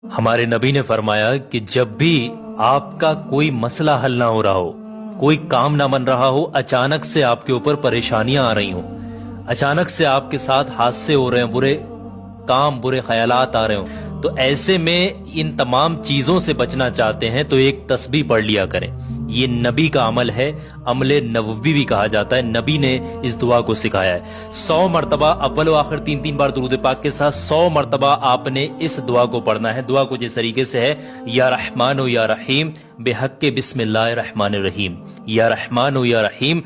हमारे नबी ने फरमाया कि जब भी आपका कोई मसला हल ना हो रहा हो, कोई काम ना बन रहा हो, अचानक से आपके ऊपर परेशानियां आ रही हो, अचानक से आपके साथ हादसे हो रहे हैं, बुरे काम बुरे ख्यालात आ रहे हो, तो ऐसे में इन तमाम चीजों से बचना चाहते हैं तो एक तस्बीह पढ़ लिया करें। ये नबी का अमल है, अमले नबवी भी कहा जाता है। नबी ने इस दुआ को सिखाया है। 100 मरतबा अव्वल व आखिर 3-3 बार दुरूद पाक के साथ 100 मरतबा आपने इस दुआ को पढ़ना है। दुआ कुछ इस तरीके से है, या रहमान या रहीम बेहक के बिस्मिल्लाहिर रहमानिर रहीम, या रहमान या रहीम